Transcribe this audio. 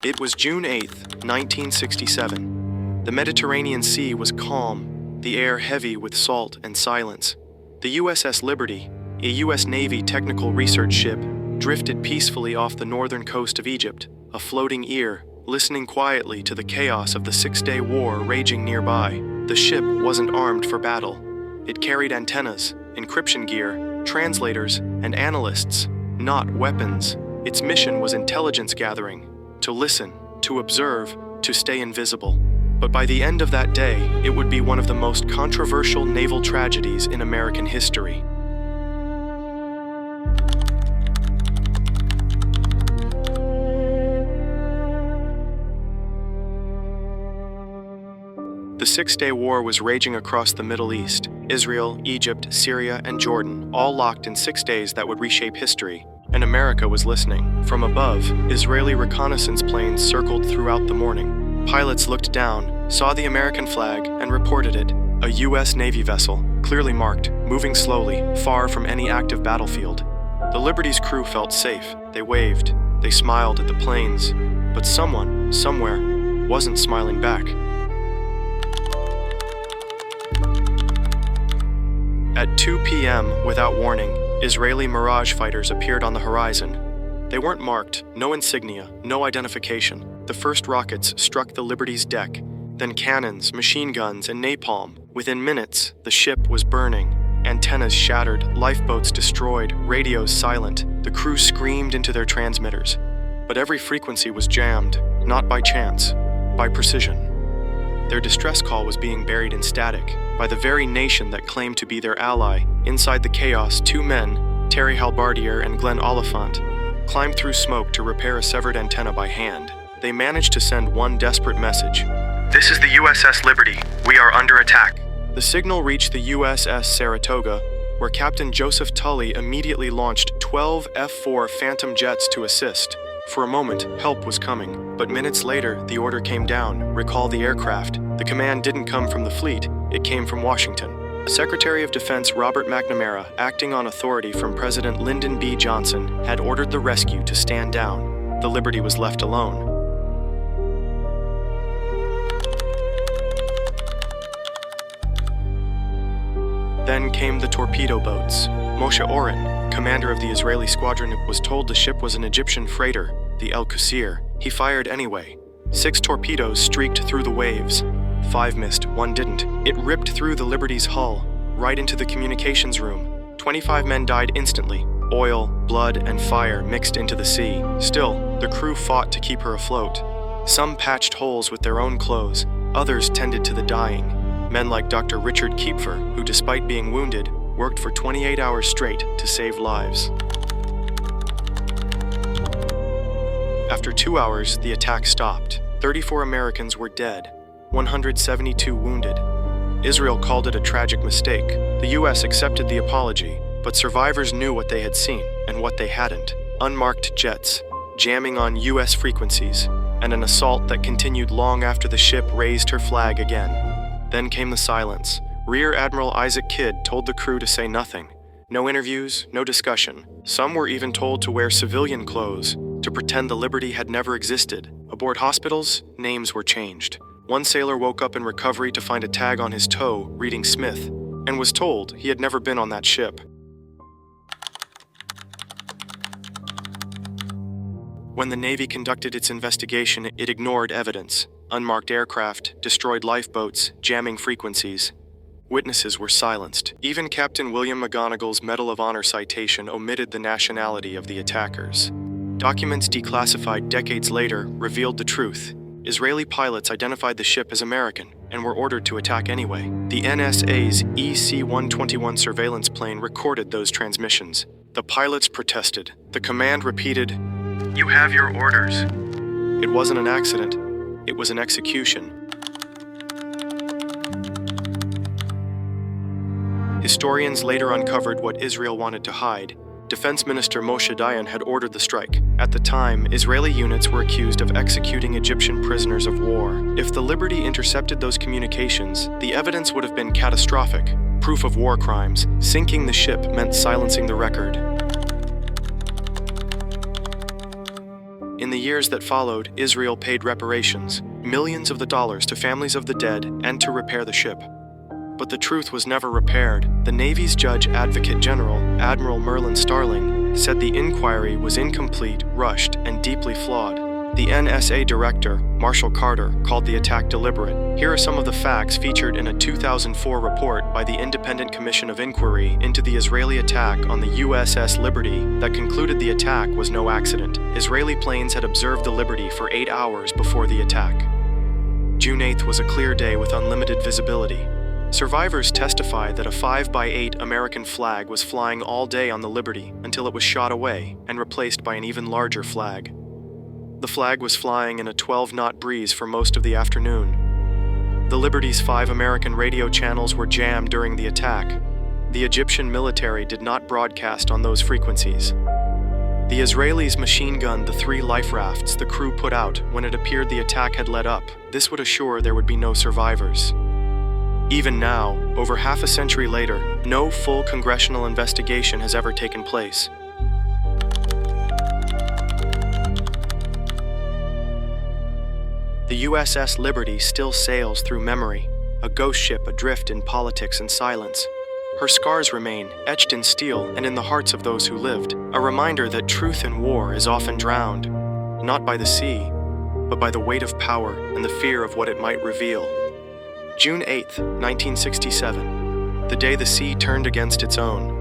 It was June 8th, 1967. The Mediterranean Sea was calm, the air heavy with salt and silence. The USS Liberty, a U.S. Navy technical research ship, drifted peacefully off the northern coast of Egypt, a floating ear, listening quietly to the chaos of the Six-Day War raging nearby. The ship wasn't armed for battle. It carried antennas, encryption gear, translators, and analysts, not weapons. Its mission was intelligence gathering, to listen, to observe, to stay invisible. But by the end of that day, it would be one of the most controversial naval tragedies in American history. The Six-Day War was raging across the Middle East. Israel, Egypt, Syria, and Jordan, all locked in 6 days that would reshape history. And America was listening. From above, Israeli reconnaissance planes circled throughout the morning. Pilots looked down, saw the American flag, and reported it. A U.S. Navy vessel, clearly marked, moving slowly, far from any active battlefield. The Liberty's crew felt safe. They waved. They smiled at the planes. But someone, somewhere, wasn't smiling back. At 2 p.m., without warning, Israeli Mirage fighters appeared on the horizon. They weren't marked, no insignia, no identification. The first rockets struck the Liberty's deck, then cannons, machine guns, and napalm. Within minutes, the ship was burning. Antennas shattered, lifeboats destroyed, radios silent. The crew screamed into their transmitters. But every frequency was jammed, not by chance, by precision. Their distress call was being buried in static by the very nation that claimed to be their ally. Inside the chaos, two men, Terry Halbardier and Glenn Oliphant, climbed through smoke to repair a severed antenna by hand. They managed to send one desperate message. "This is the USS Liberty. We are under attack." The signal reached the USS Saratoga, where Captain Joseph Tully immediately launched 12 F-4 Phantom jets to assist. For a moment, help was coming, but minutes later, the order came down: recall the aircraft. The command didn't come from the fleet, it came from Washington. Secretary of Defense Robert McNamara, acting on authority from President Lyndon B. Johnson, had ordered the rescue to stand down. The Liberty was left alone. Then came the torpedo boats. Moshe Oren, commander of the Israeli squadron, was told the ship was an Egyptian freighter, the El Qusir. He fired anyway. 6 torpedoes streaked through the waves. 5 missed, 1 didn't. It ripped through the Liberty's hull, right into the communications room. 25 men died instantly. Oil, blood, and fire mixed into the sea. Still, the crew fought to keep her afloat. Some patched holes with their own clothes. Others tended to the dying. Men like Dr. Richard Kiepfer, who despite being wounded, worked for 28 hours straight to save lives. After 2 hours, the attack stopped. 34 Americans were dead, 172 wounded. Israel called it a tragic mistake. The U.S. accepted the apology, but survivors knew what they had seen and what they hadn't. Unmarked jets, jamming on U.S. frequencies, and an assault that continued long after the ship raised her flag again. Then came the silence. Rear Admiral Isaac Kidd told the crew to say nothing. No interviews, no discussion. Some were even told to wear civilian clothes, to pretend the Liberty had never existed. Aboard hospitals, names were changed. One sailor woke up in recovery to find a tag on his toe reading Smith, and was told he had never been on that ship. When the Navy conducted its investigation, it ignored evidence. Unmarked aircraft, destroyed lifeboats, jamming frequencies. Witnesses were silenced. Even Captain William McGonagall's Medal of Honor citation omitted the nationality of the attackers. Documents declassified decades later revealed the truth. Israeli pilots identified the ship as American and were ordered to attack anyway. The NSA's EC-121 surveillance plane recorded those transmissions. The pilots protested. The command repeated, "You have your orders." It wasn't an accident. It was an execution. Historians later uncovered what Israel wanted to hide. Defense Minister Moshe Dayan had ordered the strike. At the time, Israeli units were accused of executing Egyptian prisoners of war. If the Liberty intercepted those communications, the evidence would have been catastrophic. Proof of war crimes. Sinking the ship meant silencing the record. In the years that followed, Israel paid reparations, millions of the dollars to families of the dead and to repair the ship. But the truth was never repaired. The Navy's Judge Advocate General, Admiral Merlin Starling, said the inquiry was incomplete, rushed, and deeply flawed. The NSA Director, Marshall Carter, called the attack deliberate. Here are some of the facts featured in a 2004 report by the Independent Commission of Inquiry into the Israeli attack on the USS Liberty that concluded the attack was no accident. Israeli planes had observed the Liberty for 8 hours before the attack. June 8th was a clear day with unlimited visibility. Survivors testified that a 5x8 American flag was flying all day on the Liberty until it was shot away and replaced by an even larger flag. The flag was flying in a 12-knot breeze for most of the afternoon. The Liberty's 5 American radio channels were jammed during the attack. The Egyptian military did not broadcast on those frequencies. The Israelis machine-gunned the 3 life rafts the crew put out when it appeared the attack had let up. This would assure there would be no survivors. Even now, over half a century later, no full congressional investigation has ever taken place. The USS Liberty still sails through memory, a ghost ship adrift in politics and silence. Her scars remain, etched in steel and in the hearts of those who lived, a reminder that truth in war is often drowned, not by the sea, but by the weight of power and the fear of what it might reveal. June 8, 1967, the day the sea turned against its own.